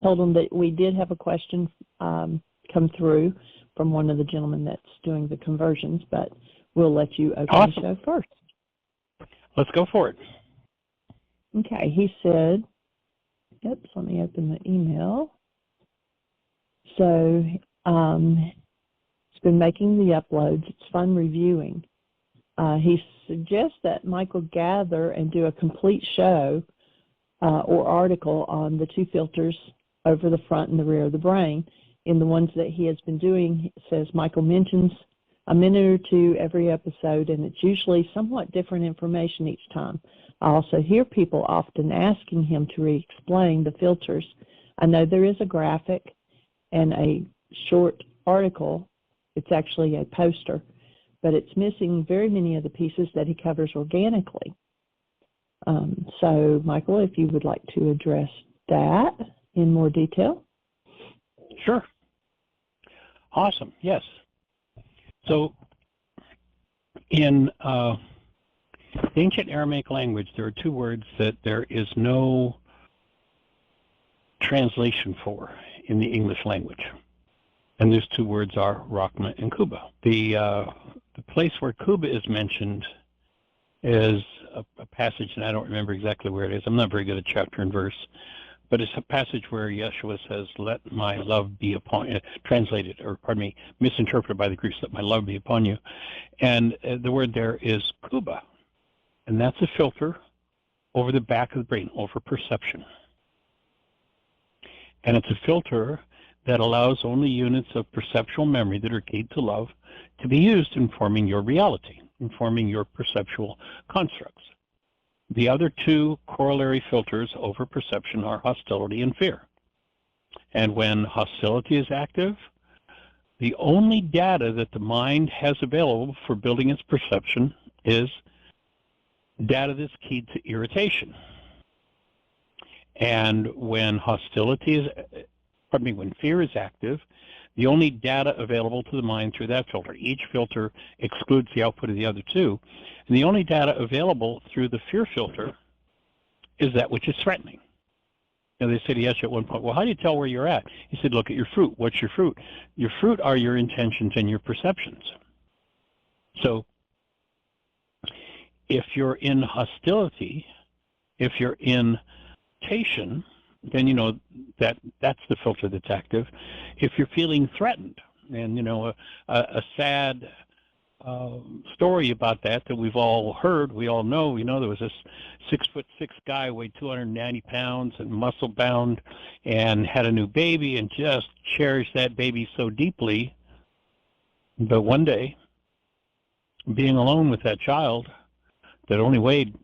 told them that we did have a question come through from one of the gentlemen that's doing the conversions, but we'll let you open the show first. Let's go for it. Okay, he said, oops, let me open the email. So he's been making the uploads. It's fun reviewing. He suggests that Michael gather and do a complete show or article on the two filters over the front and the rear of the brain. In the ones that he has been doing, it says Michael mentions a minute or two every episode, and it's usually somewhat different information each time. I also hear people often asking him to re-explain the filters. I know there is a graphic and a short article. It's actually a poster, but it's missing very many of the pieces that he covers organically. So, Michael, if you would like to address that in more detail. Sure. Awesome. Yes. So, in the ancient Aramaic language, there are two words that there is no translation for in the English language. And those two words are Rakhma and Khooba. The place where Khooba is mentioned is a passage, and I don't remember exactly where it is. I'm not very good at chapter and verse, but it's a passage where Yeshua says, "Let my love be upon you," translated, or pardon me, misinterpreted by the Greeks, "Let my love be upon you." And the word there is Khooba, and that's a filter over the back of the brain, over perception. And it's a filter that allows only units of perceptual memory that are keyed to love to be used in forming your reality, in forming your perceptual constructs. The other two corollary filters over perception are hostility and fear. And when hostility is active, the only data that the mind has available for building its perception is data that's keyed to irritation. And when when fear is active, the only data available to the mind through that filter, each filter excludes the output of the other two, and the only data available through the fear filter is that which is threatening. You know, they said to Yeshua at one point, "Well, how do you tell where you're at?" He said, "Look at your fruit." What's your fruit? Your fruit are your intentions and your perceptions. So if you're in hostility, if you're in irritation, then you know that's the filter that's active. If you're feeling threatened, and you know a sad story about that we've all heard, we all know. You know, there was this 6'6" guy, weighed 290 pounds, and muscle bound, and had a new baby, and just cherished that baby so deeply. But one day, being alone with that child that only weighed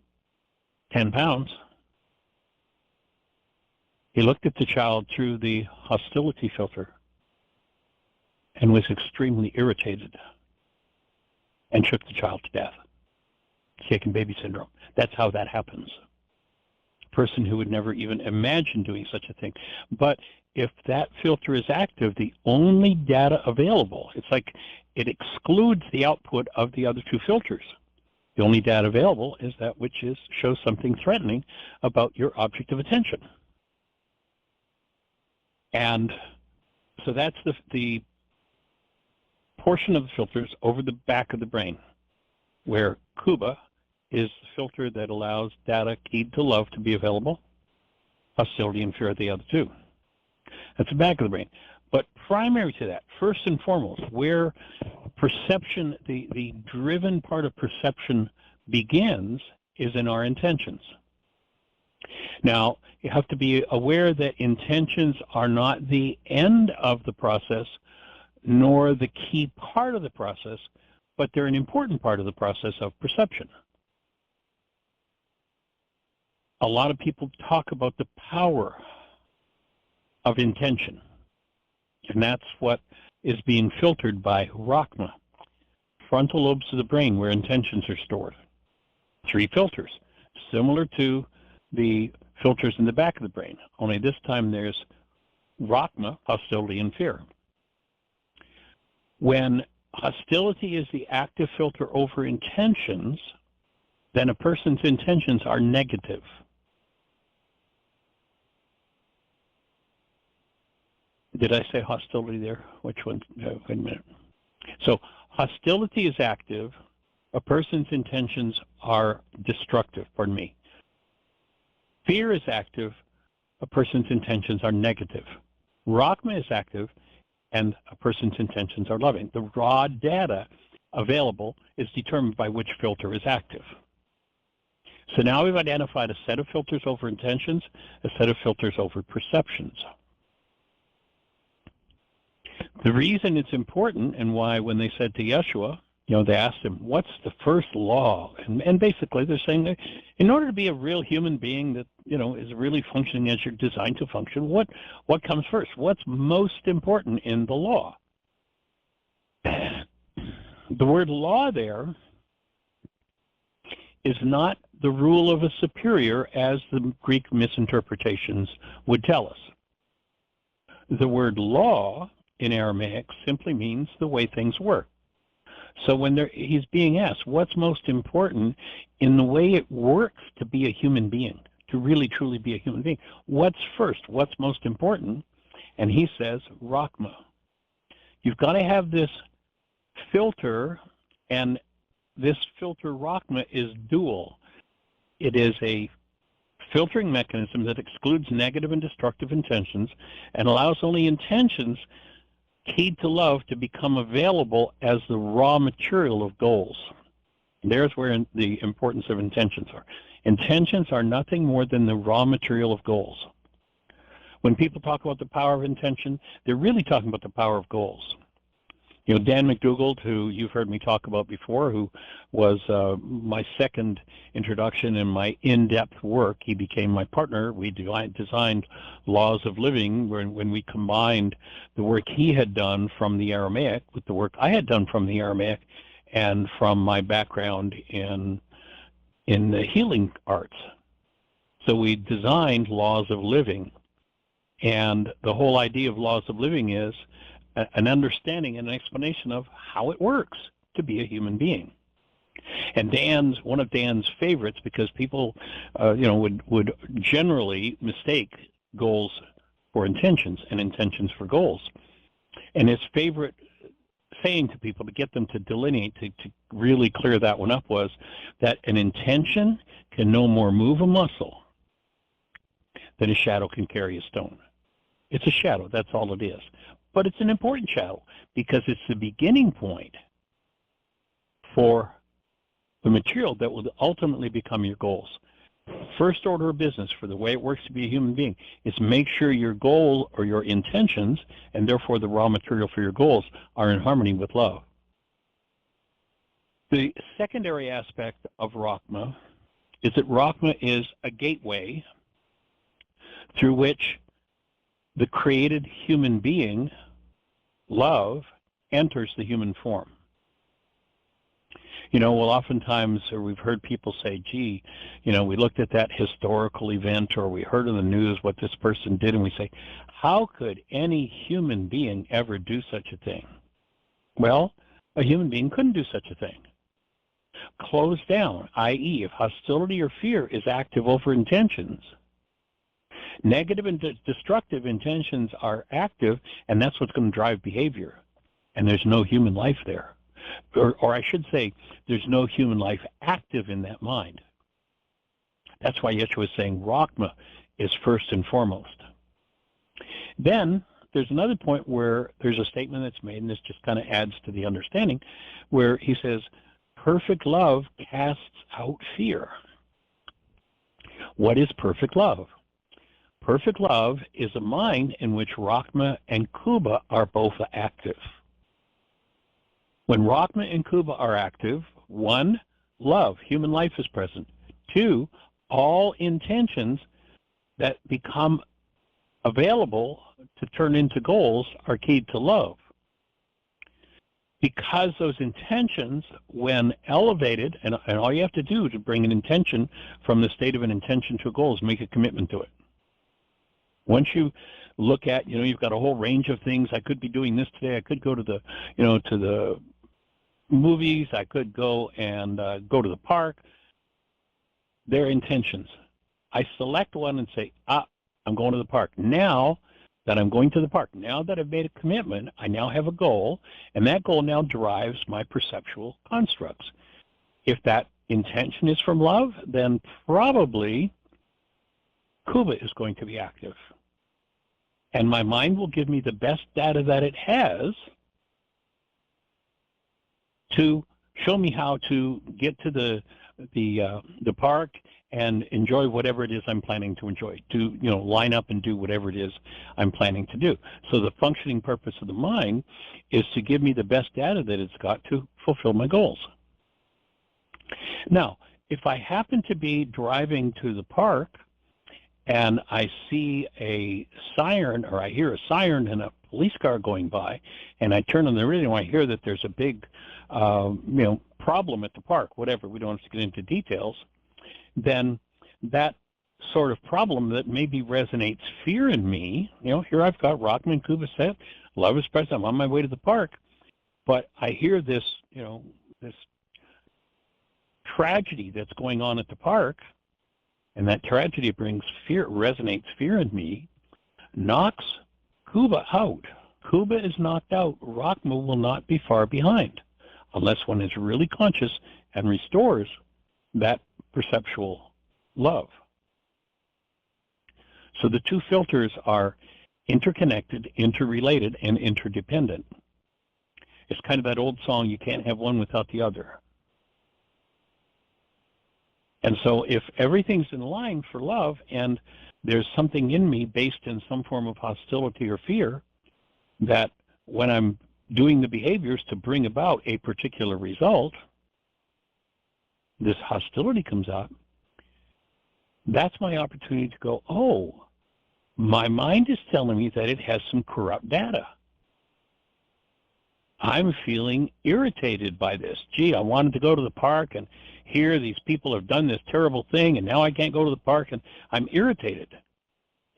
10 pounds, he looked at the child through the hostility filter and was extremely irritated and shook the child to death. Shaken baby syndrome. That's how that happens. A person who would never even imagine doing such a thing. But if that filter is active, the only data available, it's like it excludes the output of the other two filters. The only data available is that which shows something threatening about your object of attention. And so that's the portion of the filters over the back of the brain, where Khooba is the filter that allows data keyed to love to be available, hostility and fear are the other two. That's the back of the brain. But primary to that, first and foremost, where perception, the driven part of perception begins, is in our intentions. Now, you have to be aware that intentions are not the end of the process, nor the key part of the process, but they're an important part of the process of perception. A lot of people talk about the power of intention, and that's what is being filtered by Rakhma, frontal lobes of the brain where intentions are stored. 3 filters, similar to the filters in the back of the brain, only this time there's Rakhma, hostility and fear. When hostility is the active filter over intentions, then a person's intentions are negative. Did I say hostility there? Which one? Wait a minute. So hostility is active. A person's intentions are destructive, pardon me. Fear is active. A person's intentions are negative. Rakhma is active, and a person's intentions are loving. The raw data available is determined by which filter is active. So now we've identified a set of filters over intentions, a set of filters over perceptions. The reason it's important, and why when they said to Yeshua, they asked him, what's the first law? And basically they're saying that in order to be a real human being that, is really functioning as you're designed to function, what comes first? What's most important in the law? The word law there is not the rule of a superior as the Greek misinterpretations would tell us. The word law in Aramaic simply means the way things work. So when he's being asked, what's most important in the way it works to be a human being, to really truly be a human being? What's first? What's most important? And he says, Rakhma. You've got to have this filter, and this filter Rakhma is dual. It is a filtering mechanism that excludes negative and destructive intentions and allows only intentions keyed to love to become available as the raw material of goals. There's where the importance of intentions are. Intentions are nothing more than the raw material of goals. When people talk about the power of intention, they're really talking about the power of goals. Dan McDougald, who you've heard me talk about before, who was my second introduction in my in-depth work. He became my partner. We designed Laws of Living when we combined the work he had done from the Aramaic with the work I had done from the Aramaic and from my background in the healing arts. So we designed Laws of Living. And the whole idea of Laws of Living is an understanding and an explanation of how it works to be a human being. And one of Dan's favorites, because people, would generally mistake goals for intentions and intentions for goals. And his favorite saying to people to get them to delineate, to really clear that one up, was that an intention can no more move a muscle than a shadow can carry a stone. It's a shadow, that's all it is. But it's an important shadow because it's the beginning point for the material that will ultimately become your goals. First order of business for the way it works to be a human being is make sure your goal or your intentions, and therefore the raw material for your goals, are in harmony with love. The secondary aspect of Rakhma is that Rakhma is a gateway through which the created human being, love, enters the human form. Oftentimes, or we've heard people say, gee, we looked at that historical event, or we heard in the news what this person did, and we say, how could any human being ever do such a thing? Well, a human being couldn't do such a thing. Close down, i.e., if hostility or fear is active over intentions, negative and destructive intentions are active, and that's what's going to drive behavior. And there's no human life there. Or I should say, there's no human life active in that mind. That's why Yeshua is saying Rakhma is first and foremost. Then there's another point where there's a statement that's made, and this just kind of adds to the understanding, where he says, perfect love casts out fear. What is perfect love? Perfect love is a mind in which Rakhma and Khooba are both active. When Rakhma and Khooba are active, 1, love, human life is present. 2, all intentions that become available to turn into goals are keyed to love. Because those intentions, when elevated, and all you have to do to bring an intention from the state of an intention to a goal is make a commitment to it. Once you look at, you've got a whole range of things. I could be doing this today. I could go to the, to the movies. I could go and go to the park. They're intentions. I select one and say, I'm going to the park. Now that I'm going to the park. Now that I've made a commitment, I now have a goal, and that goal now drives my perceptual constructs. If that intention is from love, then probably Khooba is going to be active. And my mind will give me the best data that it has to show me how to get to the park and enjoy whatever it is I'm planning to enjoy. To line up and do whatever it is I'm planning to do. So the functioning purpose of the mind is to give me the best data that it's got to fulfill my goals. Now, if I happen to be driving to the park and I see a siren, or I hear a siren and a police car going by, and I turn on the radio and I hear that there's a big problem at the park, whatever, we don't have to get into details, then that sort of problem that maybe resonates fear in me, here I've got Rakhma and Khooba set, love is present, I'm on my way to the park, but I hear this, this tragedy that's going on at the park, and that tragedy brings fear, resonates fear in me, knocks Khooba out. Khooba is knocked out, Rakhma will not be far behind, unless one is really conscious and restores that perceptual love. So the two filters are interconnected, interrelated, and interdependent. It's kind of that old song, you can't have one without the other. And so if everything's in line for love and there's something in me based in some form of hostility or fear, that when I'm doing the behaviors to bring about a particular result, this hostility comes out, that's my opportunity to go, oh, my mind is telling me that it has some corrupt data. I'm feeling irritated by this. Gee, I wanted to go to the park, and here these people have done this terrible thing, and now I can't go to the park, and I'm irritated.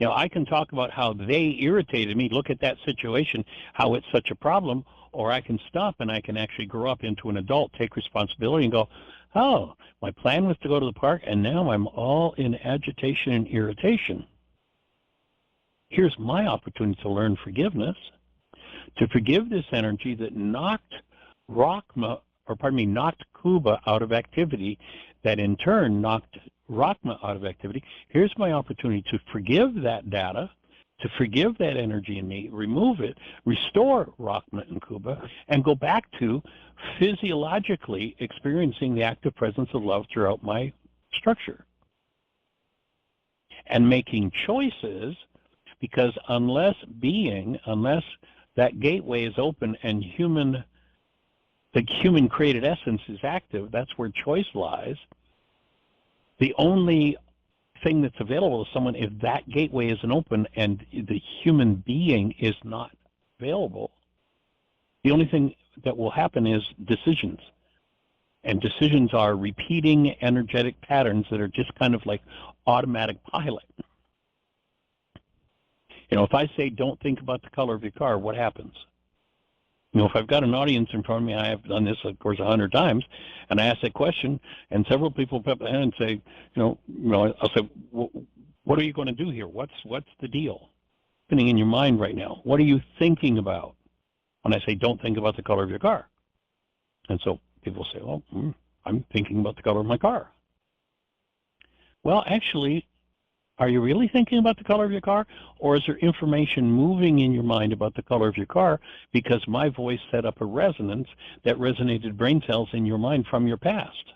I can talk about how they irritated me, look at that situation, how it's such a problem, or I can stop and I can actually grow up into an adult, take responsibility and go, oh, my plan was to go to the park, and now I'm all in agitation and irritation. Here's my opportunity to learn forgiveness, to forgive this energy that knocked Khooba out of activity, that in turn knocked Rakhma out of activity. Here's my opportunity to forgive that data, to forgive that energy in me, remove it, restore Rakhma and Khooba, and go back to physiologically experiencing the active presence of love throughout my structure. And making choices, because unless that gateway is open and the human created essence is active, that's where choice lies. The only thing that's available to someone if that gateway isn't open and the human being is not available, the only thing that will happen is decisions. And decisions are repeating energetic patterns that are just kind of like automatic pilot. If I say don't think about the color of your car, what happens? If I've got an audience in front of me, I have done this, of course, 100 times, and I ask that question, and several people put up their hand and say, I'll say, what are you going to do here? What's the deal happening in your mind right now? What are you thinking about? When I say, don't think about the color of your car. And so people say, well, I'm thinking about the color of my car. Well, actually, are you really thinking about the color of your car? Or is there information moving in your mind about the color of your car because my voice set up a resonance that resonated brain cells in your mind from your past?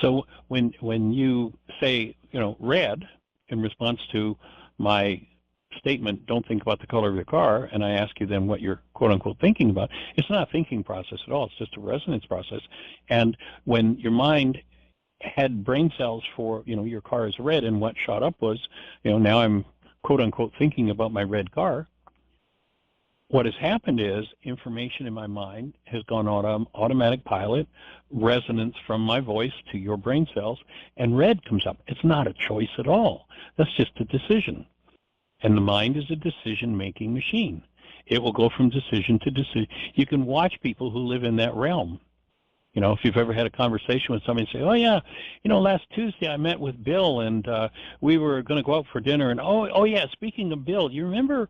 So when you say, red, in response to my statement, don't think about the color of your car, and I ask you then what you're quote-unquote thinking about, it's not a thinking process at all. It's just a resonance process. And when your mind had brain cells for, your car is red, and what shot up was, now I'm quote-unquote thinking about my red car. What has happened is information in my mind has gone on automatic pilot, resonance from my voice to your brain cells, and red comes up. It's not a choice at all. That's just a decision. And the mind is a decision-making machine. It will go from decision to decision. You can watch people who live in that realm. You know, if you've ever had a conversation with somebody and say, oh, yeah, you know, last Tuesday I met with Bill and we were going to go out for dinner. And, oh, yeah, speaking of Bill, you remember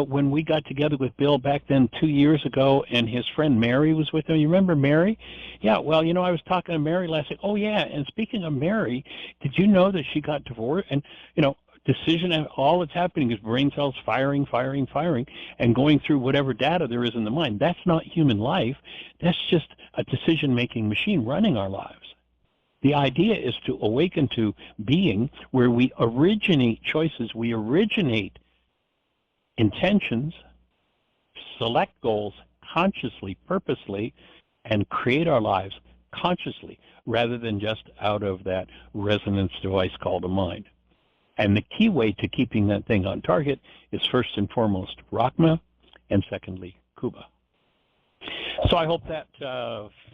when we got together with Bill back then 2 years ago and his friend Mary was with him? You remember Mary? Yeah, well, you know, I was talking to Mary last night. Oh, yeah, and speaking of Mary, did you know that she got divorced? And, you know, decision, all that's happening is brain cells firing, and going through whatever data there is in the mind. That's not human life. That's just a decision-making machine running our lives. The idea is to awaken to being where we originate choices, we originate intentions, select goals consciously, purposely, and create our lives consciously rather than just out of that resonance device called a mind. And the key way to keeping that thing on target is first and foremost Rakhma, and secondly Khooba. So I hope that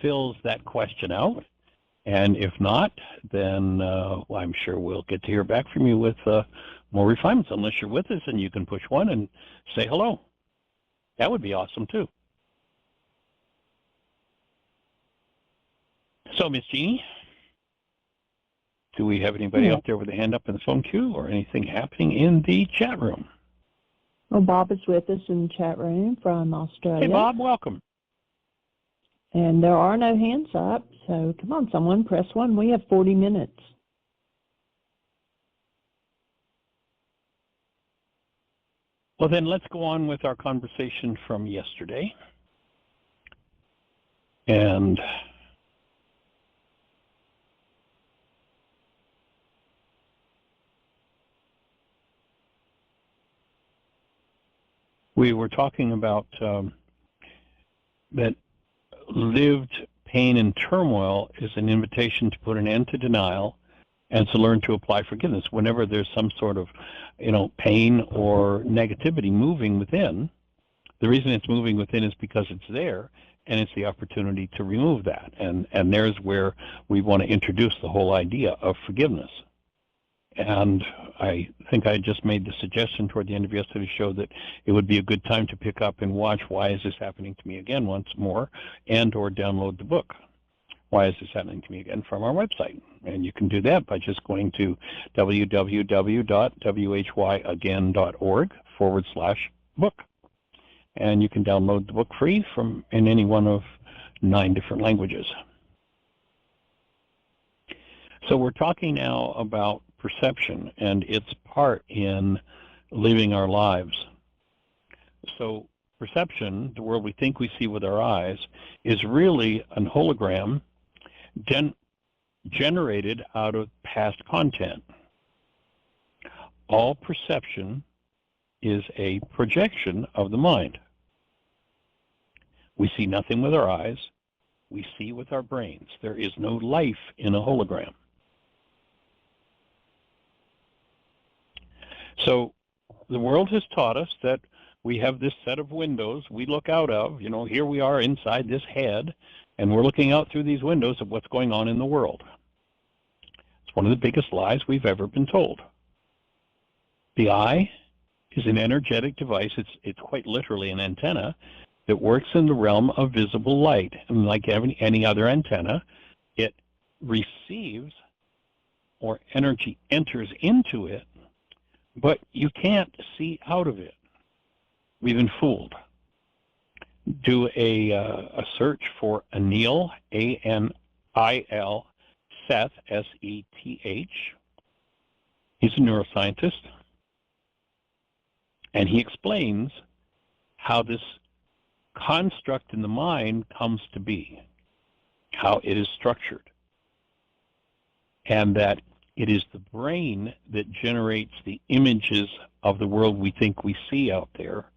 fills that question out. And if not, then well, I'm sure we'll get to hear back from you with more refinements, unless you're with us and you can push one and say hello. That would be awesome too. So, Miss Jeannie, do we have anybody out there with a hand up in the phone queue or anything happening in the chat room? Well, Bob is with us in the chat room from Australia. Hey, Bob, welcome. And there are no hands up, so come on, someone, press 1. We have 40 minutes. Well, then let's go on with our conversation from yesterday. And we were talking about that lived pain and turmoil is an invitation to put an end to denial and to learn to apply forgiveness. Whenever there's some sort of, you know, pain or negativity moving within, the reason it's moving within is because it's there, and it's the opportunity to remove that. And there's where we want to introduce the whole idea of forgiveness. And I think I just made the suggestion toward the end of yesterday's show that it would be a good time to pick up and watch Why Is This Happening to Me Again once more, and or download the book, Why Is This Happening to Me Again, from our website. And you can do that by just going to www.whyagain.org/book. And you can download the book free in any one of 9 different languages. So we're talking now about perception and its part in living our lives. So perception, the world we think we see with our eyes, is really an hologram generated out of past content. All perception is a projection of the mind. We see nothing with our eyes. We see with our brains. There is no life in a hologram. So the world has taught us that we have this set of windows we look out of. You know, here we are inside this head, and we're looking out through these windows of what's going on in the world. It's one of the biggest lies we've ever been told. The eye is an energetic device. It's quite literally an antenna that works in the realm of visible light. And like any other antenna, it receives, or energy enters into it, but you can't see out of it. We've been fooled. Do a search for Anil, A-N-I-L, Seth, S-E-T-H. He's a neuroscientist, and he explains how this construct in the mind comes to be, how it is structured, and that it is the brain that generates the images of the world we think we see out there.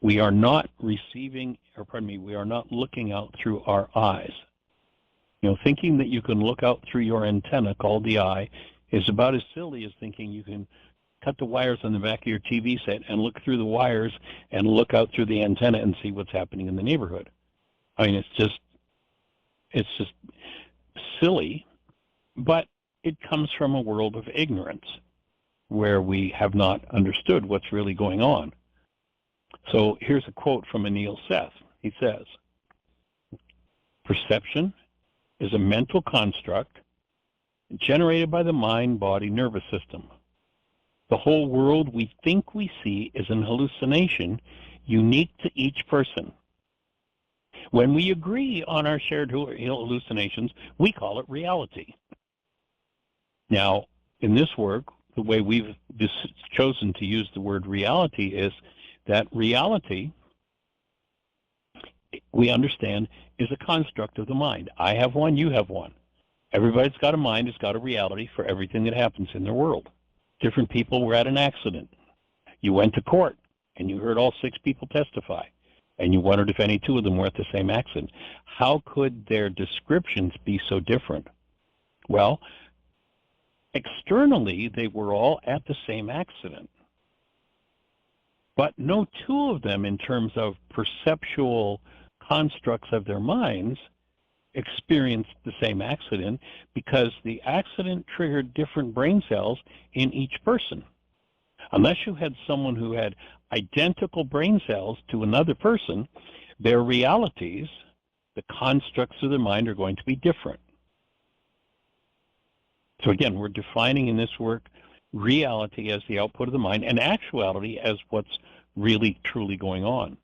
We are not receiving, or pardon me, we are not looking out through our eyes. You know, thinking that you can look out through your antenna called the eye is about as silly as thinking you can cut the wires on the back of your TV set and look through the wires and look out through the antenna and see what's happening in the neighborhood. I mean, it's just silly, but it comes from a world of ignorance where we have not understood what's really going on. So here's a quote from Anil Seth. He says, "Perception is a mental construct generated by the mind, body, nervous system. The whole world we think we see is an hallucination unique to each person. When we agree on our shared hallucinations, we call it reality. Now, in this work, the way we've chosen to use the word reality is that reality, we understand, is a construct of the mind. I have one, you have one. Everybody's got a mind, has got a reality for everything that happens in their world. Different people were at an accident. You went to court, and you heard all 6 people testify, and you wondered if any 2 of them were at the same accident. How could their descriptions be so different? Well, externally, they were all at the same accident. But no 2 of them, in terms of perceptual constructs of their minds, experienced the same accident, because the accident triggered different brain cells in each person. Unless you had someone who had identical brain cells to another person, their realities, the constructs of their mind, are going to be different. So again, we're defining in this work reality as the output of the mind and actuality as what's really truly going on.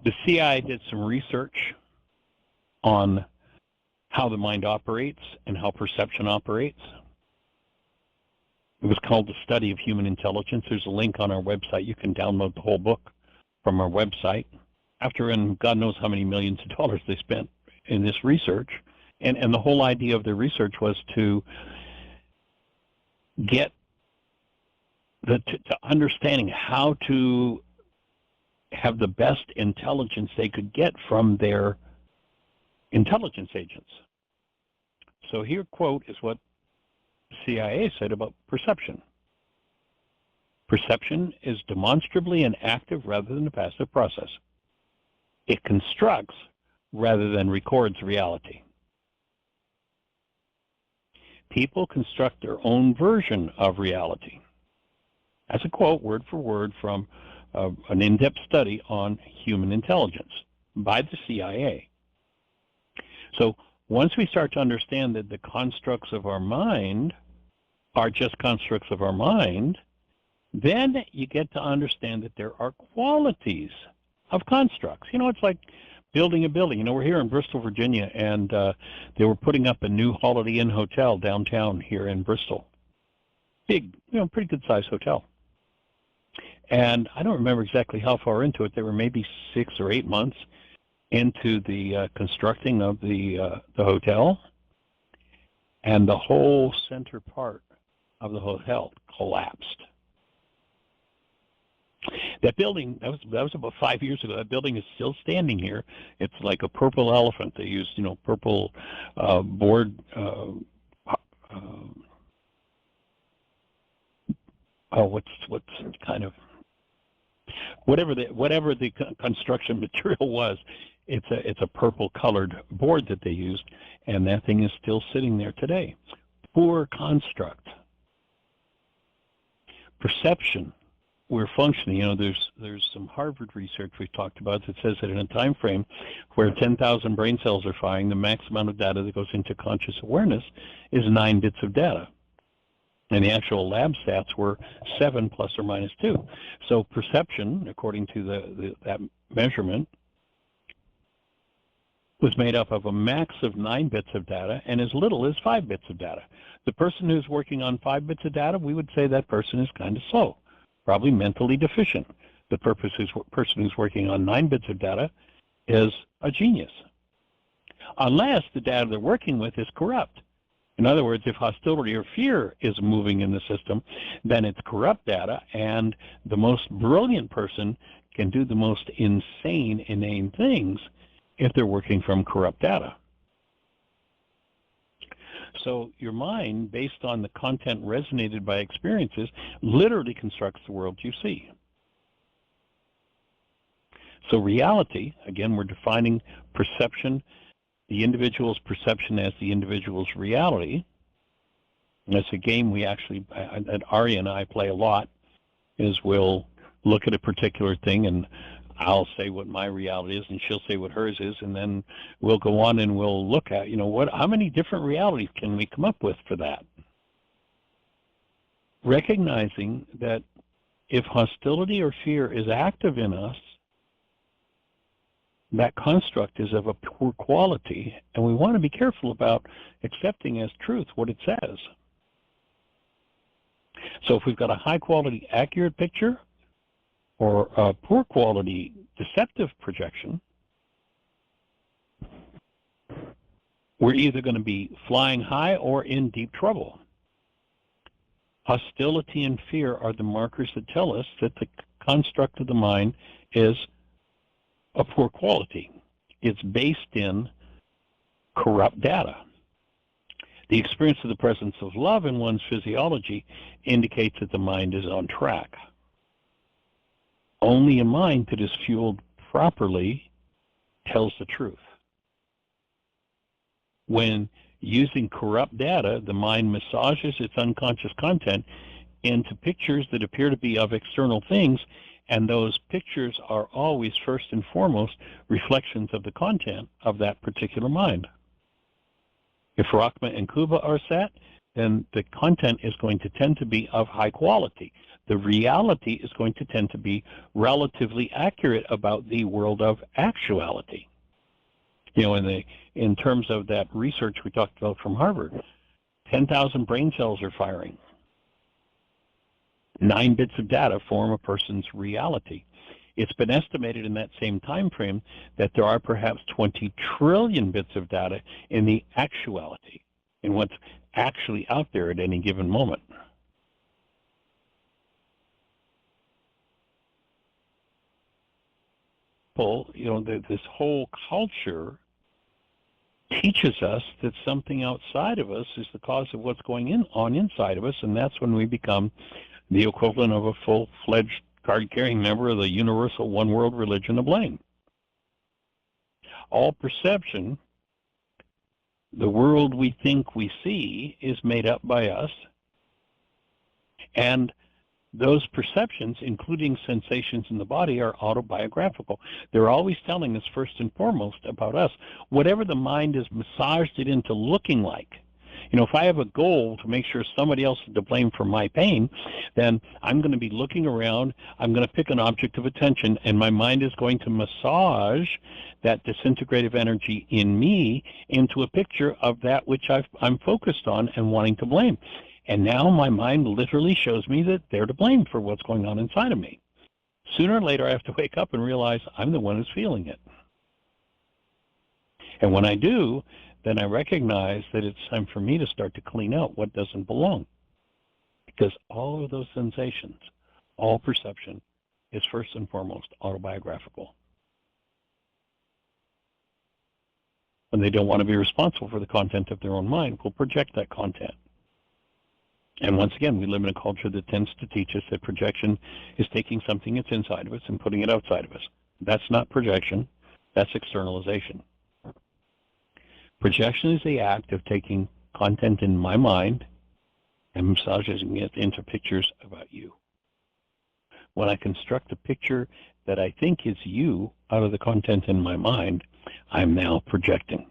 The CIA did some research on how the mind operates and how perception operates. It was called The Study of Human Intelligence. There's a link on our website. You can download the whole book from our website. After, and God knows how many millions of dollars they spent in this research. And the whole idea of the research was to get to understanding how to have the best intelligence they could get from their intelligence agents. So here, quote, is what the CIA said about perception. Perception is demonstrably an active rather than a passive process. It constructs rather than records reality. People construct their own version of reality. That's a quote, word for word, from an in-depth study on human intelligence by the CIA. So once we start to understand that the constructs of our mind are just constructs of our mind, then you get to understand that there are qualities of constructs. You know, it's like building a building. You know, we're here in Bristol, Virginia, and they were putting up a new Holiday Inn hotel downtown here in Bristol. Big, you know, pretty good-sized hotel. And I don't remember exactly how far into it. They were maybe 6 or 8 months into the constructing of the hotel, and the whole center part of the hotel collapsed. That building, that was about 5 years ago. That building is still standing here. It's like a purple elephant. They used, you know, purple board. What's kind of whatever the construction material was. It's a purple colored board that they used, and that thing is still sitting there today. Poor construct. Perception. We're functioning. You know, there's some Harvard research we've talked about that says that in a time frame where 10,000 brain cells are firing, the max amount of data that goes into conscious awareness is 9 bits of data. And the actual lab stats were 7 plus or minus 2. So perception, according to that measurement, was made up of a max of 9 bits of data and as little as 5 bits of data. The person who's working on 5 bits of data, we would say that person is kind of slow, probably mentally deficient. The person who's working on 9 bits of data is a genius, unless the data they're working with is corrupt. In other words, if hostility or fear is moving in the system, then it's corrupt data, and the most brilliant person can do the most insane, inane things if they're working from corrupt data. So your mind, based on the content resonated by experiences, literally constructs the world you see. So reality, again, we're defining perception, the individual's perception as the individual's reality. And it's a game we actually, that Ari and I play a lot, is we'll look at a particular thing and I'll say what my reality is, and she'll say what hers is, and then we'll go on and we'll look at, how many different realities can we come up with for that? Recognizing that if hostility or fear is active in us, that construct is of a poor quality, and we want to be careful about accepting as truth what it says. So if we've got a high-quality, accurate picture or a poor-quality, deceptive projection, we're either going to be flying high or in deep trouble. Hostility and fear are the markers that tell us that the construct of the mind is a poor quality. It's based in corrupt data. The experience of the presence of love in one's physiology indicates that the mind is on track. Only a mind that is fueled properly tells the truth. When using corrupt data, the mind massages its unconscious content into pictures that appear to be of external things, and those pictures are always first and foremost reflections of the content of that particular mind. If Rakhma and Khooba are set, then the content is going to tend to be of high quality. The reality is going to tend to be relatively accurate about the world of actuality. In terms of that research we talked about from Harvard, 10,000 brain cells are firing. 9 bits of data form a person's reality. It's been estimated in that same time frame that there are perhaps 20 trillion bits of data in the actuality, in what's actually out there at any given moment. This whole culture teaches us that something outside of us is the cause of what's going on inside of us, and that's when we become the equivalent of a full-fledged card-carrying member of the universal one-world religion of blame. All perception, the world we think we see, is made up by us, and those perceptions, including sensations in the body, are autobiographical. They're always telling us first and foremost about us, whatever the mind has massaged it into looking like. If I have a goal to make sure somebody else is to blame for my pain, then I'm going to be looking around, I'm going to pick an object of attention, and my mind is going to massage that disintegrative energy in me into a picture of that which I'm focused on and wanting to blame. And now my mind literally shows me that they're to blame for what's going on inside of me. Sooner or later, I have to wake up and realize I'm the one who's feeling it. And when I do, then I recognize that it's time for me to start to clean out what doesn't belong. Because all of those sensations, all perception, is first and foremost autobiographical. When they don't want to be responsible for the content of their own mind, will project that content. And once again, we live in a culture that tends to teach us that projection is taking something that's inside of us and putting it outside of us. That's not projection, that's externalization. Projection is the act of taking content in my mind and massaging it into pictures about you. When I construct a picture that I think is you out of the content in my mind, I'm now projecting.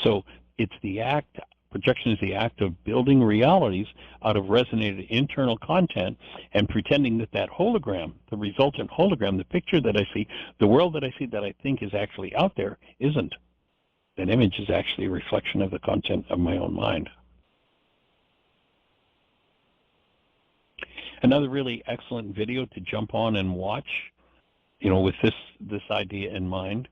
So it's the act, projection is the act of building realities out of resonated internal content and pretending that that hologram, the resultant hologram, the picture that I see, the world that I see that I think is actually out there, isn't. That image is actually a reflection of the content of my own mind. Another really excellent video to jump on and watch, with this idea in mind,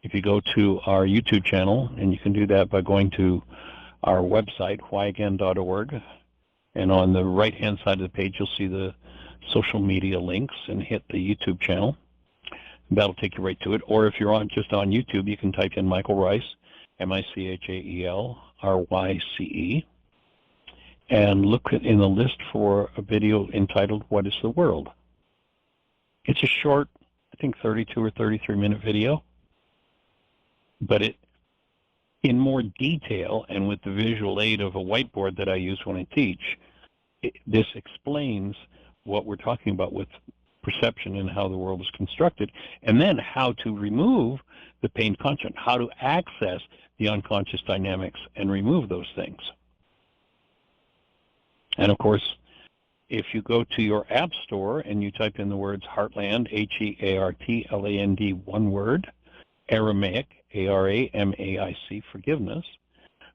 if you go to our YouTube channel, and you can do that by going to our website, whyagain.org, and on the right-hand side of the page, you'll see the social media links, and hit the YouTube channel. That'll take you right to it. Or if you're just on YouTube, you can type in Michael Ryce, M-I-C-H-A-E-L-R-Y-C-E, and look in the list for a video entitled, What is the World? It's a short, I think 32 or 33-minute video, but it, in more detail and with the visual aid of a whiteboard that I use when I teach, this explains what we're talking about with perception and how the world is constructed, and then how to remove the pain conscious, how to access the unconscious dynamics and remove those things. And of course, if you go to your app store and you type in the words Heartland, Heartland, one word, Aramaic, Aramaic, forgiveness,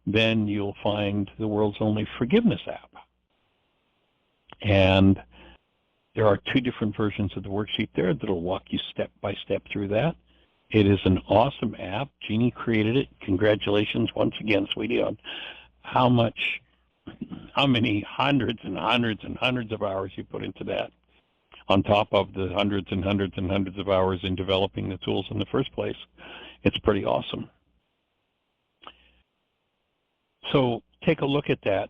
then you'll find the world's only forgiveness app. And there are 2 different versions of the worksheet there that'll walk you step by step through that. It is an awesome app. Jeannie created it. Congratulations once again, sweetie, on how many hundreds and hundreds and hundreds of hours you put into that, on top of the hundreds and hundreds and hundreds of hours in developing the tools in the first place. It's pretty awesome. So take a look at that.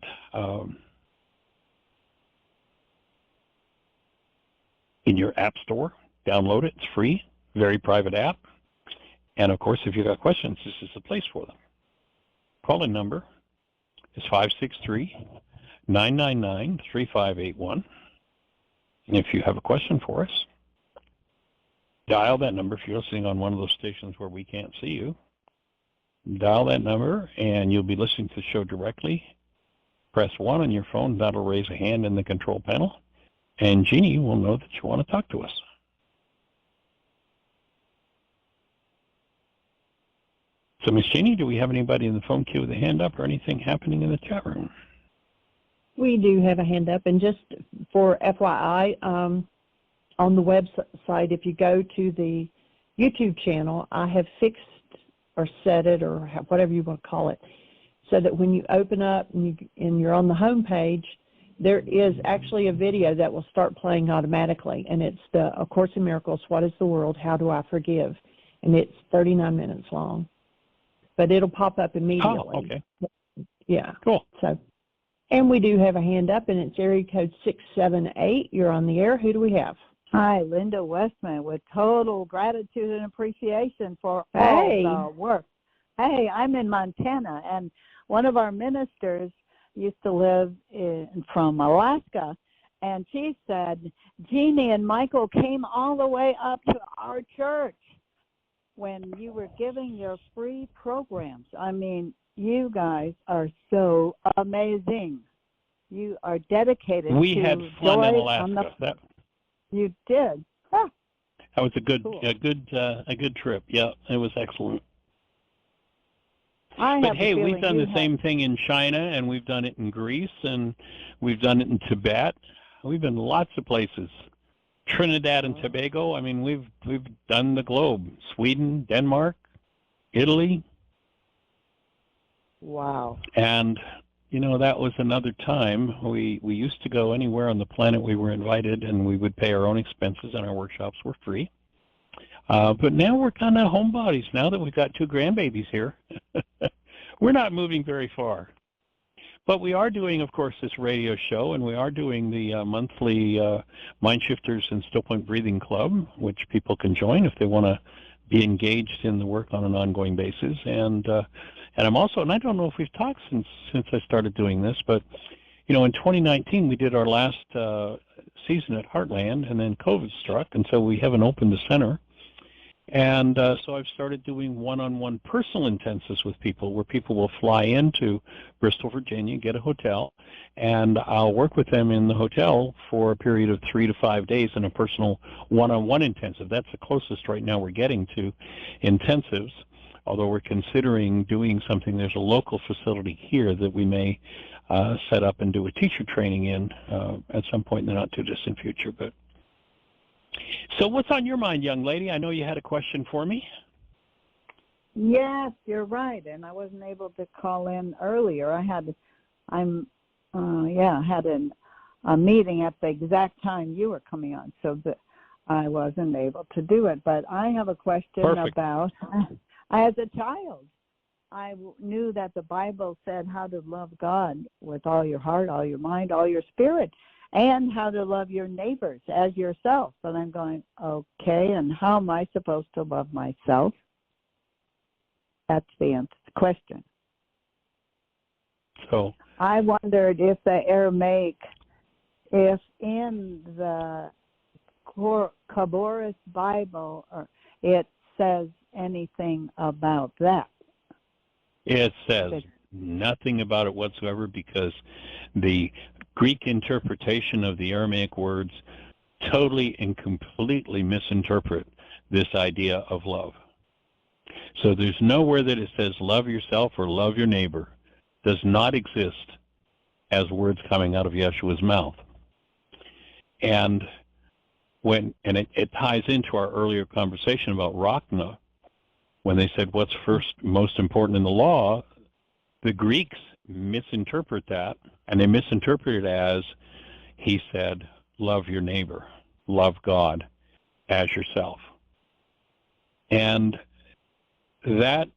In your app store, download it. It's free, very private app. And of course, if you've got questions, this is the place for them. Call-in number is 563-999-3581. And if you have a question for us, dial that number. If you're listening on one of those stations where we can't see you, dial that number and you'll be listening to the show directly. Press 1 on your phone. That'll raise a hand in the control panel. And Jeannie will know that you want to talk to us. So, Miss Jeannie, do we have anybody in the phone queue with a hand up or anything happening in the chat room? We do have a hand up, and just for FYI, on the website, if you go to the YouTube channel, I have fixed or set it, or whatever you want to call it, so that when you open up and you're on the home page, there is actually a video that will start playing automatically, and it's the A Course in Miracles, What is the World? How do I Forgive? And it's 39 minutes long. But it'll pop up immediately. Oh, okay. Yeah. Cool. So, and we do have a hand up, and it's area code 678. You're on the air. Who do we have? Hi, Linda Westman, with total gratitude and appreciation for all the work. Hey, I'm in Montana, and one of our ministers used to live from Alaska, and she said, Jeannie and Michael came all the way up to our church when you were giving your free programs. I mean, you guys are so amazing. You are dedicated we to had fun in Alaska. You did. That was a good, cool. a good trip. Yeah, it was excellent. But hey, we've done the same thing in China, and we've done it in Greece, and we've done it in Tibet. We've been lots of places. Trinidad and Tobago. I mean, we've done the globe. Sweden, Denmark, Italy. Wow. And you know, that was another time. We used to go anywhere on the planet we were invited, and we would pay our own expenses, and our workshops were free. But now we're kind of homebodies. Now that we've got 2 grandbabies here, we're not moving very far. But we are doing, of course, this radio show, and we are doing the monthly Mind Shifters and Still Point Breathing Club, which people can join if they want to be engaged in the work on an ongoing basis. And I'm also, and I don't know if we've talked since I started doing this, but you know, in 2019 we did our last season at Heartland, and then COVID struck, and so we haven't opened the center. And so I've started doing one-on-one personal intensives with people, where people will fly into Bristol, Virginia, get a hotel, and I'll work with them in the hotel for a period of 3 to 5 days in a personal one-on-one intensive. That's the closest right now we're getting to intensives, although we're considering doing something. There's a local facility here that we may set up and do a teacher training in at some point in the not-too-distant future. But so what's on your mind, young lady? I know you had a question for me. Yes, you're right, and I wasn't able to call in earlier. I had a meeting at the exact time you were coming on, so that I wasn't able to do it. But I have a question about, as a child, I knew that the Bible said how to love God with all your heart, all your mind, all your spirit, and how to love your neighbors as yourself. But I'm going, okay, and how am I supposed to love myself? That's the question. So I wondered if the Aramaic, if in the Kaboris Bible, or it says anything about that? It says nothing about it whatsoever, because the Greek interpretation of the Aramaic words totally and completely misinterpret this idea of love. So there's nowhere that it says love yourself or love your neighbor. Does not exist as words coming out of Yeshua's mouth. And it ties into our earlier conversation about Rakhma, when they said what's first most important in the law. The Greeks misinterpret that, and they misinterpret it as, he said, love your neighbor, love God as yourself. And that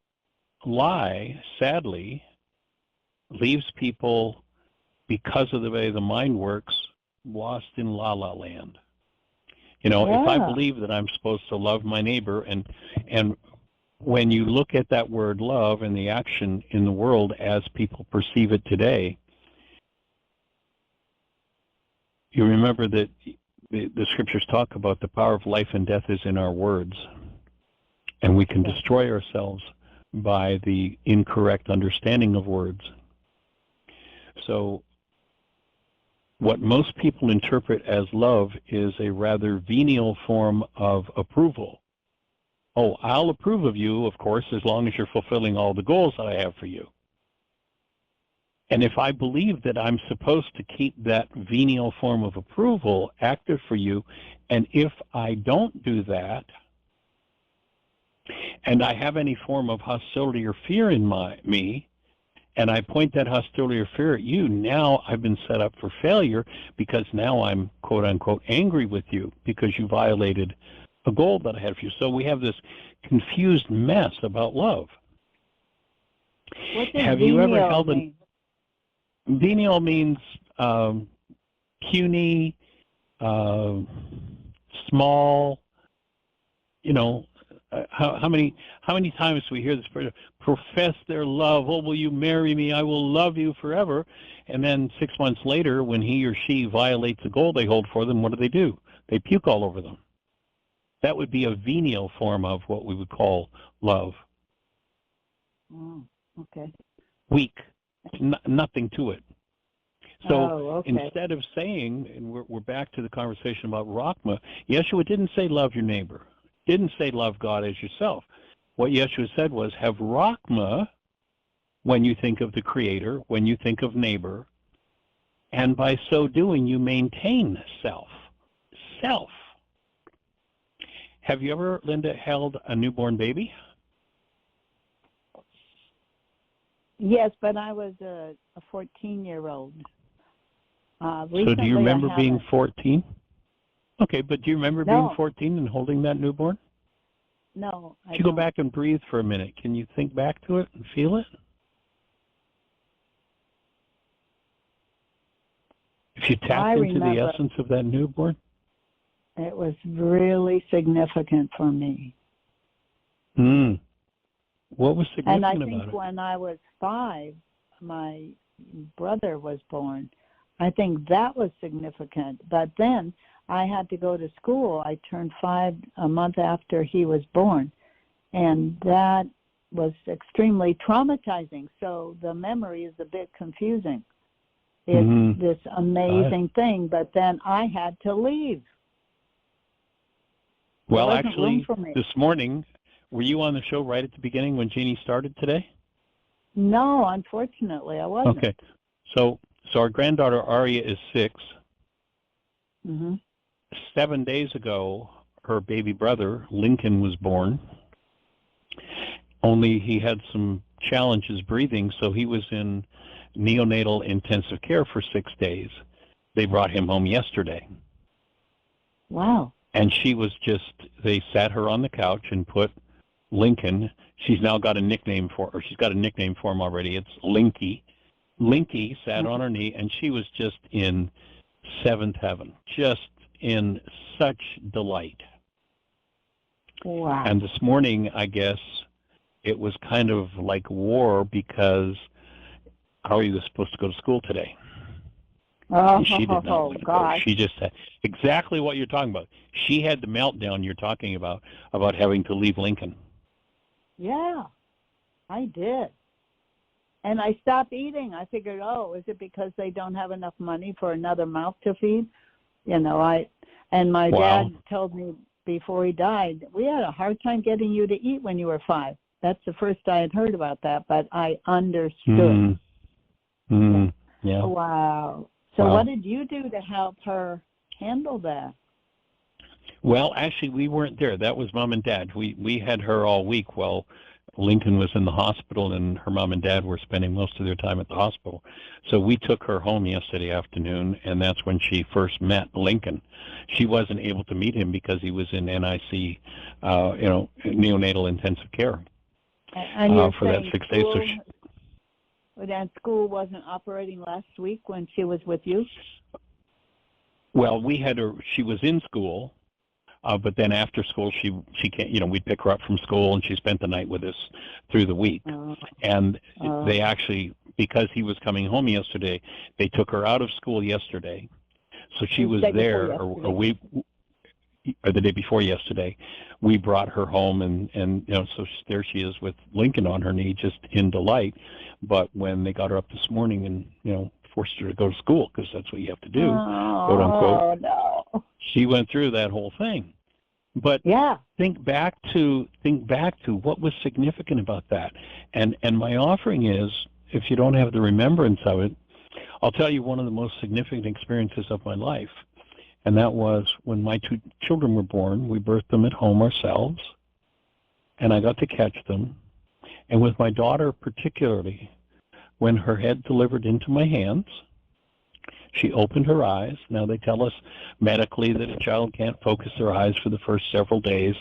lie, sadly, leaves people, because of the way the mind works, lost in la-la land. You know, if I believe that I'm supposed to love my neighbor, and when you look at that word love and the action in the world as people perceive it today, you remember that the scriptures talk about the power of life and death is in our words, and we can destroy ourselves by the incorrect understanding of words. So what most people interpret as love is a rather venial form of approval. Oh, I'll approve of you, of course, as long as you're fulfilling all the goals that I have for you. And if I believe that I'm supposed to keep that venial form of approval active for you, and if I don't do that, and I have any form of hostility or fear in me, and I point that hostility or fear at you, now I've been set up for failure, because now I'm, quote unquote, angry with you because you violated a goal that I had for you. So we have this confused mess about love. What does have you ever held mean? Venial means puny, small. You know, how many times do we hear this person profess their love? Oh, will you marry me? I will love you forever. And then 6 months later, when he or she violates a goal they hold for them, what do? They puke all over them. That would be a venial form of what we would call love. Oh, okay. Weak. Nothing to it. So instead of saying, and we're back to the conversation about Rakhma, Yeshua didn't say love your neighbor. Didn't say love God as yourself. What Yeshua said was have Rakhma when you think of the Creator, when you think of neighbor, and by so doing you maintain self. Self. Have you ever, Linda, held a newborn baby? Yes, but I was a 14-year-old. So do you remember being 14? Okay, but do you remember being 14 and holding that newborn? No, I don't. You go back and breathe for a minute. Can you think back to it and feel it? If you tap into the essence of that newborn? It was really significant for me. What was significant about it? And I think when I was 5, my brother was born. I think that was significant. But then I had to go to school. I turned 5 a month after he was born. And that was extremely traumatizing. So the memory is a bit confusing. It's this amazing thing, but then I had to leave. Well, actually, this morning, were you on the show right at the beginning when Jeannie started today? No, unfortunately, I wasn't. Okay. So our granddaughter Aria is 6. 7 days ago, her baby brother, Lincoln, was born. Only he had some challenges breathing, so he was in neonatal intensive care for 6 days. They brought him home yesterday. Wow. And she was they sat her on the couch and put Lincoln, she's now got a nickname for, or she's got a nickname for him already, it's Linky. Linky sat on her knee, and she was just in 7th heaven, just in such delight. Wow. And this morning, I guess, it was kind of like war because Ari was supposed to go to school today. Oh, and she did not want to go. gosh. She just said exactly what you're talking about. She had the meltdown you're talking about having to leave Lincoln. Yeah, I did. And I stopped eating. I figured, oh, is it because they don't have enough money for another mouth to feed? You know, and my dad told me before he died, we had a hard time getting you to eat when you were 5. That's the first I had heard about that, but I understood. Yeah. Wow. So what did you do to help her handle that? Well, actually, we weren't there. That was Mom and Dad. We had her all week while Lincoln was in the hospital, and her mom and dad were spending most of their time at the hospital. So we took her home yesterday afternoon, and that's when she first met Lincoln. She wasn't able to meet him because he was in NIC, neonatal intensive care and for that 6 days. And school wasn't operating last week when she was with you? Well, we had her. She was in school. But then after school, she can't, we'd pick her up from school, and she spent the night with us through the week. And they actually, because he was coming home yesterday, they took her out of school yesterday. So she was there a week, or the day before yesterday. We brought her home, and so there she is with Lincoln on her knee, just in delight. But when they got her up this morning and, forced her to go to school, because that's what you have to do, quote unquote, no. She went through that whole thing. But think back to what was significant about that. And my offering is, if you don't have the remembrance of it, I'll tell you one of the most significant experiences of my life. And that was when my 2 children were born. We birthed them at home ourselves, and I got to catch them. And with my daughter particularly, when her head delivered into my hands, she opened her eyes. Now, they tell us medically that a child can't focus their eyes for the first several days,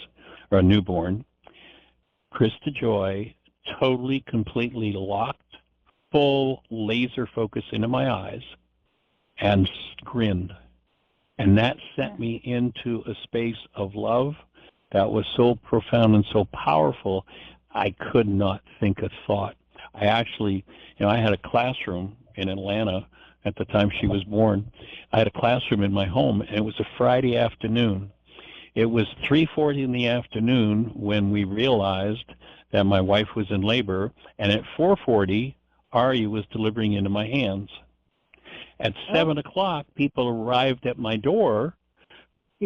or a newborn. Krista Joy totally, completely locked, full laser focus into my eyes and grinned. And that sent me into a space of love that was so profound and so powerful, I could not think a thought. I actually, I had a classroom in Atlanta at the time she was born. I had a classroom in my home, and it was a Friday afternoon. It was 3:40 in the afternoon when we realized that my wife was in labor, and at 4:40, Ari was delivering into my hands. At 7 o'clock, people arrived at my door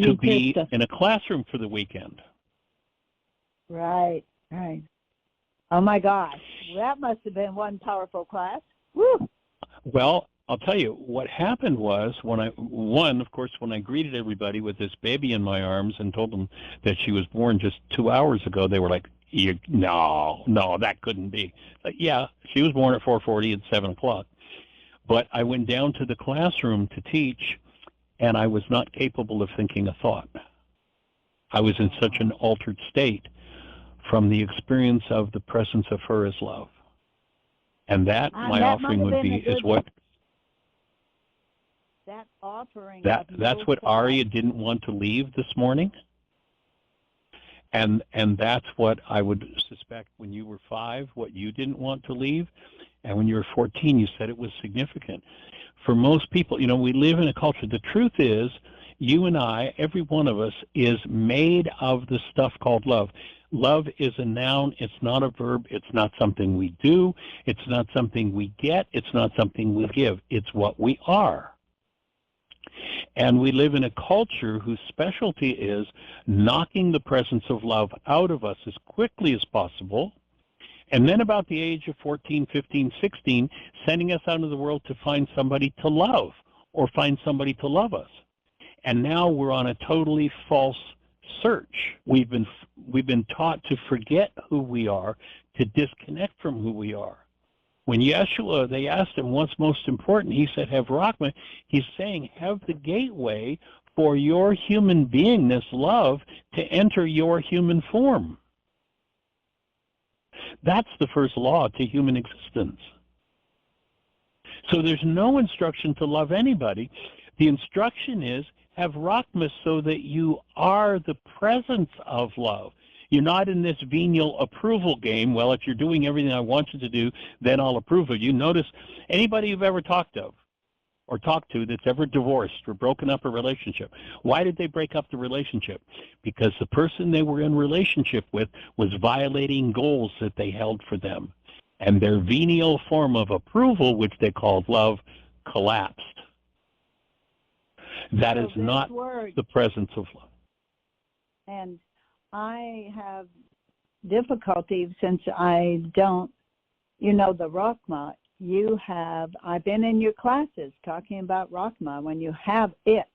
to be in a classroom for the weekend. Right. Oh, my gosh. That must have been one powerful class. Woo! Well, I'll tell you, what happened was when I greeted everybody with this baby in my arms and told them that she was born just 2 hours ago, they were like, no, that couldn't be. Yeah, she was born at 4:40 at 7 o'clock. But I went down to the classroom to teach, and I was not capable of thinking a thought. I was in such an altered state from the experience of the presence of her as love. And that, my offering would be, is what... That offering. That's what Aria didn't want to leave this morning, and that's what I would suspect when you were 5, what you didn't want to leave, and when you were 14, you said it was significant. For most people, we live in a culture. The truth is, you and I, every one of us, is made of the stuff called love. Love is a noun. It's not a verb. It's not something we do. It's not something we get. It's not something we give. It's what we are. And we live in a culture whose specialty is knocking the presence of love out of us as quickly as possible, and then about the age of 14, 15, 16, sending us out into the world to find somebody to love or find somebody to love us. And now we're on a totally false search. We've been taught to forget who we are, to disconnect from who we are. When Yeshua, they asked him what's most important, he said, have Rakhma. He's saying, have the gateway for your human beingness, love, to enter your human form. That's the first law to human existence. So there's no instruction to love anybody. The instruction is, have Rakhma so that you are the presence of love. You're not in this venial approval game. Well, if you're doing everything I want you to do, then I'll approve of you. Notice, anybody you've ever talked of, or talked to that's ever divorced or broken up a relationship. Why did they break up the relationship? Because the person they were in relationship with was violating goals that they held for them. And their venial form of approval, which they called love, collapsed. That is not the presence of love. And I have difficulty since I don't, you know, the Rakhma, I've been in your classes talking about Rakhma when you have it,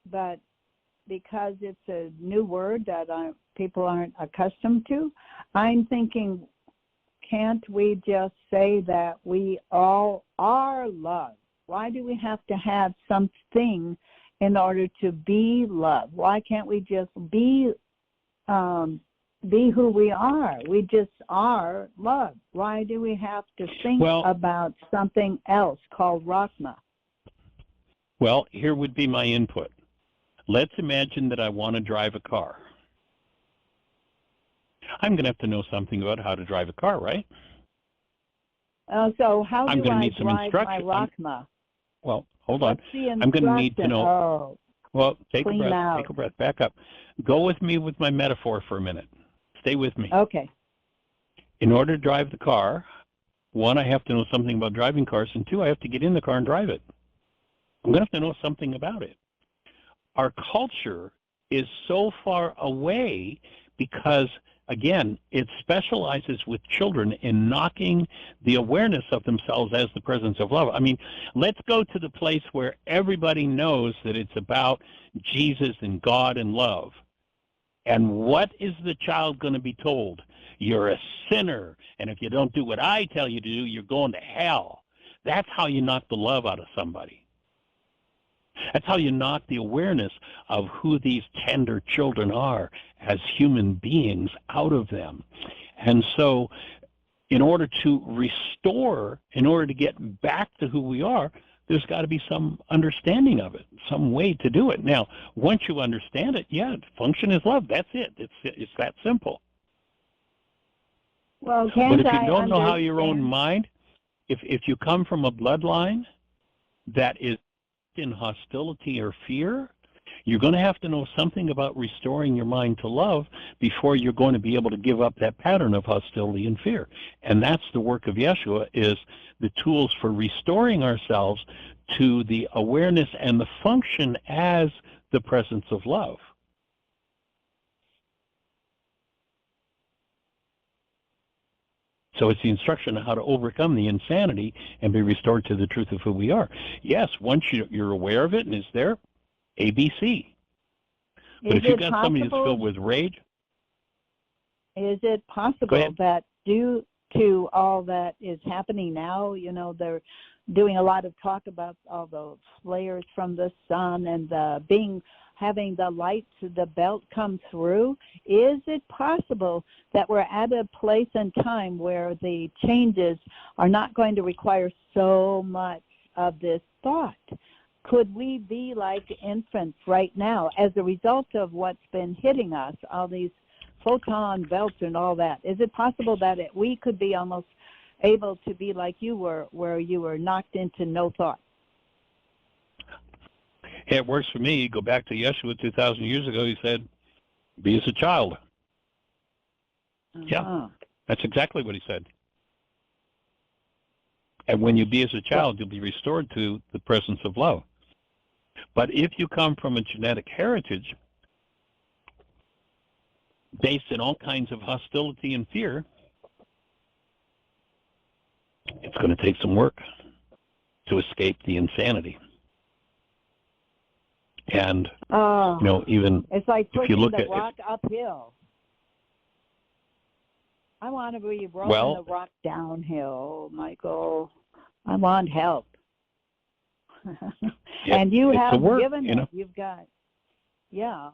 but because it's a new word that people aren't accustomed to, I'm thinking, can't we just say that we all are love? Why do we have to have something in order to be love? Why can't we just be who we are? We just are love. Why do we have to think about something else called Rakhma? Well, here would be my input. Let's imagine that I want to drive a car. I'm going to have to know something about how to drive a car, right? So how do I drive my Rakhma? Well, hold on. I'm going to need to know. Oh, well, take a breath, back up. Go with me with my metaphor for a minute. Stay with me. Okay. In order to drive the car, one, I have to know something about driving cars, and two, I have to get in the car and drive it. I'm going to have to know something about it. Our culture is so far away because, again, it specializes with children in knocking the awareness of themselves as the presence of love. I mean, let's go to the place where everybody knows that it's about Jesus and God and love. And what is the child going to be told? You're a sinner, and if you don't do what I tell you to do, you're going to hell. That's how you knock the love out of somebody. That's how you knock the awareness of who these tender children are as human beings out of them. And so in order to restore, in order to get back to who we are, there's got to be some understanding of it, some way to do it. Now, once you understand it, function is love. That's it. It's that simple. Well, but if you don't know how your own mind, if you come from a bloodline that is in hostility or fear, you're going to have to know something about restoring your mind to love before you're going to be able to give up that pattern of hostility and fear. And that's the work of Yeshua, is the tools for restoring ourselves to the awareness and the function as the presence of love. So it's the instruction on how to overcome the insanity and be restored to the truth of who we are. Yes, once you're aware of it and it's there, ABC. But if you've got somebody that's filled with rage. Is it possible that due to all that is happening now, you know, they're doing a lot of talk about all the flares from the sun and having the lights, the belt come through, is it possible that we're at a place and time where the changes are not going to require so much of this thought? Could we be like infants right now as a result of what's been hitting us, all these photon belts and all that? Is it possible that we could be almost able to be like you were, where you were knocked into no thought? It works for me. Go back to Yeshua 2,000 years ago. He said, be as a child. Yeah, that's exactly what he said. And when you be as a child, you'll be restored to the presence of love. But if you come from a genetic heritage based in all kinds of hostility and fear, it's going to take some work to escape the insanity. And, even it's like if you look the at rock uphill. I want to be rolling the rock downhill, Michael. I want help. And you have given it. You've got,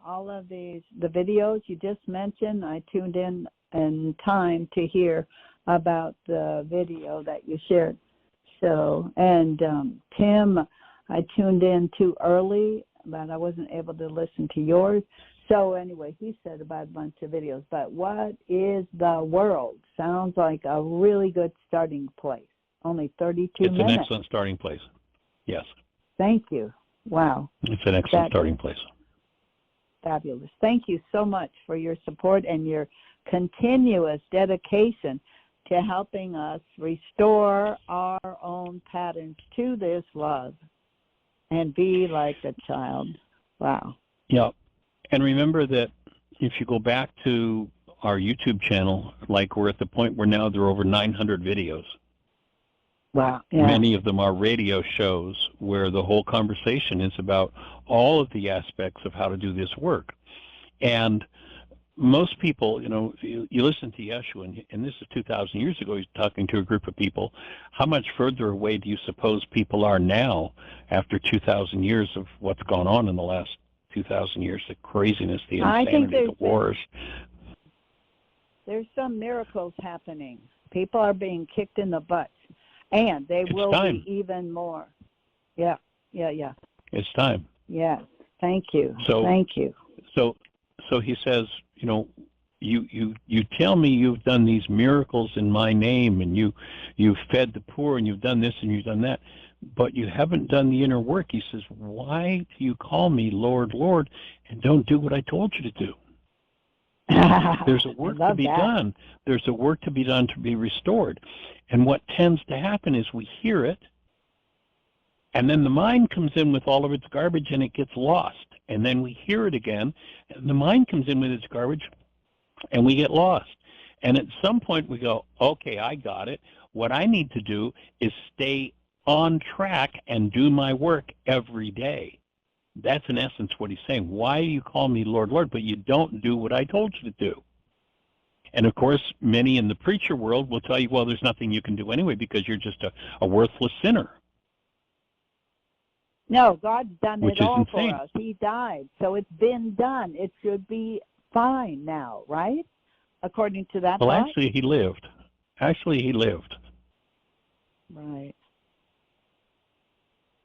all of the videos you just mentioned. I tuned in time to hear about the video that you shared. So, and Tim, I tuned in too early, but I wasn't able to listen to yours. So anyway, he said about a bunch of videos. But what is the world? Sounds like a really good starting place. Only 32 minutes. It's an excellent starting place. Yes. Thank you. Wow. It's an excellent starting place. Fabulous. Thank you so much for your support and your continuous dedication to helping us restore our own patterns to this love and be like a child. Wow. Yeah. And remember that if you go back to our YouTube channel, like we're at the point where now there are over 900 videos. Wow. Yeah. Many of them are radio shows where the whole conversation is about all of the aspects of how to do this work. And most people, you listen to Yeshua, and this is 2,000 years ago, he's talking to a group of people. How much further away do you suppose people are now after 2,000 years of what's gone on in the last 2,000 years, the craziness, the insanity, the wars? There's some miracles happening. People are being kicked in the butt, and they will be even more. Yeah. It's time. Yes. Thank you. Thank you. So he says, you tell me you've done these miracles in my name, and you've fed the poor, and you've done this and you've done that, but you haven't done the inner work. He says, why do you call me Lord, Lord, and don't do what I told you to do? There's a work to be done. There's a work to be done to be restored. And what tends to happen is we hear it, and then the mind comes in with all of its garbage, and it gets lost. And then we hear it again, and the mind comes in with its garbage, and we get lost. And at some point we go, okay, I got it. What I need to do is stay on track and do my work every day. That's in essence what he's saying. Why do you call me Lord, Lord, but you don't do what I told you to do? And of course, many in the preacher world will tell you, well, there's nothing you can do anyway because you're just a worthless sinner. No, God's done it all for us. He died, so it's been done. It should be fine now, right? According to that thought? Actually, he lived. Right.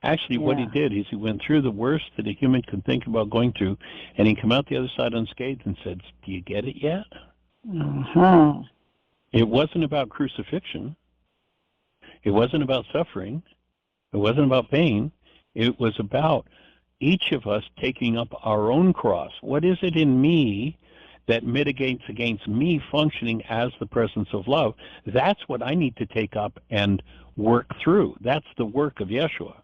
Actually, what he did is he went through the worst that a human could think about going through, and he came out the other side unscathed and said, do you get it yet? Uh-huh. It wasn't about crucifixion. It wasn't about suffering. It wasn't about pain. It was about each of us taking up our own cross. What is it in me that mitigates against me functioning as the presence of love? That's what I need to take up and work through. That's the work of Yeshua.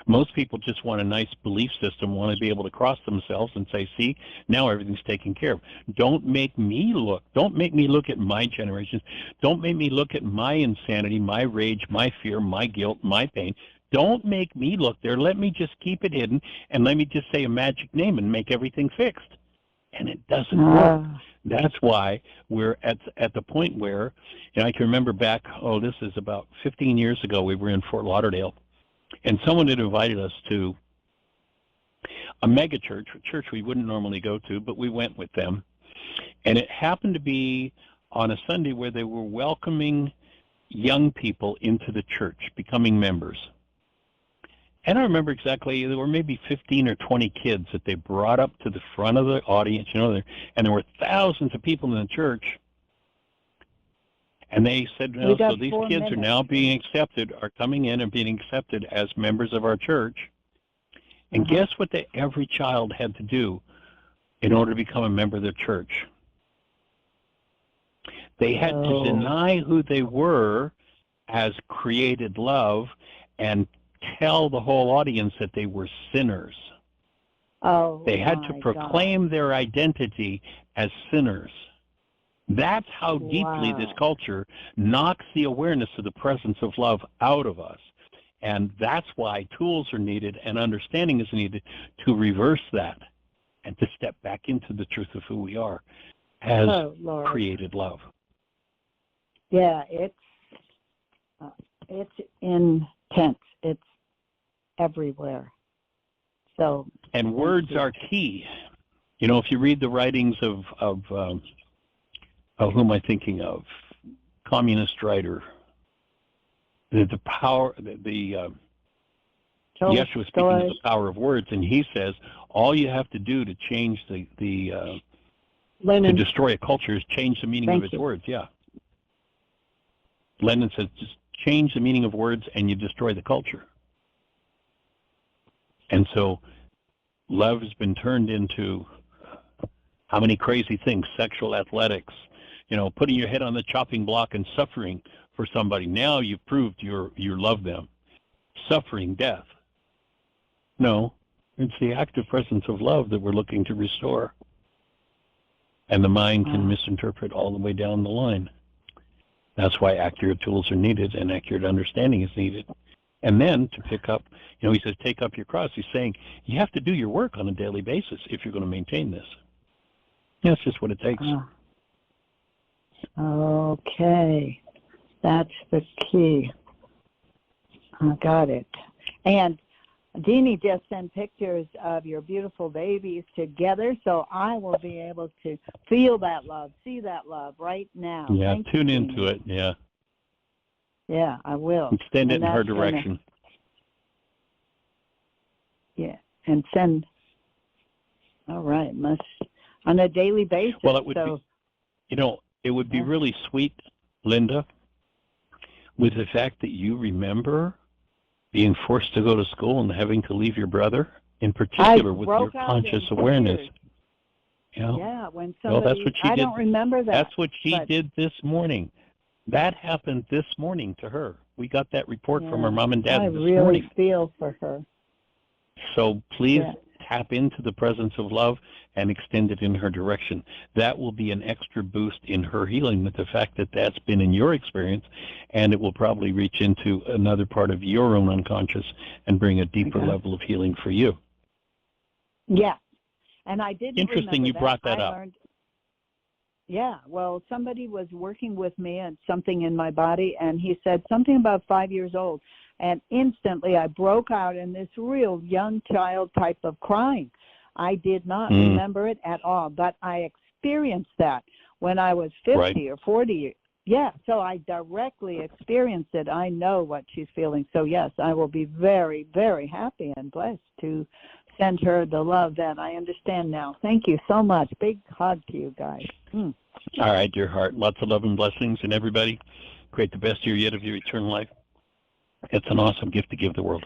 Most people just want a nice belief system, want to be able to cross themselves and say, see, now everything's taken care of. Don't make me look at my generations. Don't make me look at my insanity, my rage, my fear, my guilt, my pain. Don't make me look there. Let me just keep it hidden, and let me just say a magic name and make everything fixed. And it doesn't work. That's why we're at the point where, I can remember back, this is about 15 years ago, we were in Fort Lauderdale, and someone had invited us to a mega church, a church we wouldn't normally go to, but we went with them. And it happened to be on a Sunday where they were welcoming young people into the church, becoming members. And I remember exactly, there were maybe 15 or 20 kids that they brought up to the front of the audience, and there were thousands of people in the church. And they said, so these kids are now being accepted, are coming in and being accepted as members of our church. And guess what every child had to do in order to become a member of the church? They had to deny who they were as created love and tell the whole audience that they were sinners. They had to proclaim their identity as sinners. That's how deeply this culture knocks the awareness of the presence of love out of us. And that's why tools are needed and understanding is needed to reverse that and to step back into the truth of who we are as created love. Yeah, it's intense. It's everywhere. And words are key. If you read the writings of who am I thinking of? Communist writer. The power, Yeshua speaking of the power of words, and he says all you have to do to change to destroy a culture is change the meaning of its words. Yeah. Lenin says just change the meaning of words and you destroy the culture. And so love has been turned into how many crazy things, sexual athletics, putting your head on the chopping block and suffering for somebody. Now you've proved you love them. Suffering, death. No, it's the active presence of love that we're looking to restore. And the mind can misinterpret all the way down the line. That's why accurate tools are needed and accurate understanding is needed. And then to pick up, he says, take up your cross. He's saying you have to do your work on a daily basis if you're going to maintain this. That's just what it takes. Okay. That's the key. I got it. And Jeannie just sent pictures of your beautiful babies together, so I will be able to feel that love, see that love right now. Yeah, tune Jeannie. into it, yeah. Yeah, I will. Extend it in her direction. And send, all right, on a daily basis. Well, it would be, it would be really sweet, Linda, with the fact that you remember being forced to go to school and having to leave your brother, in particular with your conscious awareness. Yeah, when somebody, well, that's what she did. I don't remember that. That's what she did this morning. That happened this morning to her. We got that report from her mom and dad this morning. I really feel for her. So please tap into the presence of love and extend it in her direction. That will be an extra boost in her healing with the fact that that's been in your experience, and it will probably reach into another part of your own unconscious and bring a deeper level of healing for you. Yeah, and I didn't Interesting you brought that up. Yeah, well, somebody was working with me and something in my body, and he said something about 5 years old. And instantly I broke out in this real young child type of crying. I did not remember it at all, but I experienced that when I was 50 or 40. Yeah, so I directly experienced it. I know what she's feeling. So, yes, I will be very, very happy and blessed to send her the love that I understand now. Thank you so much. Big hug to you guys. All right, dear heart. Lots of love and blessings, and everybody, create the best year yet of your eternal life. It's an awesome gift to give the world.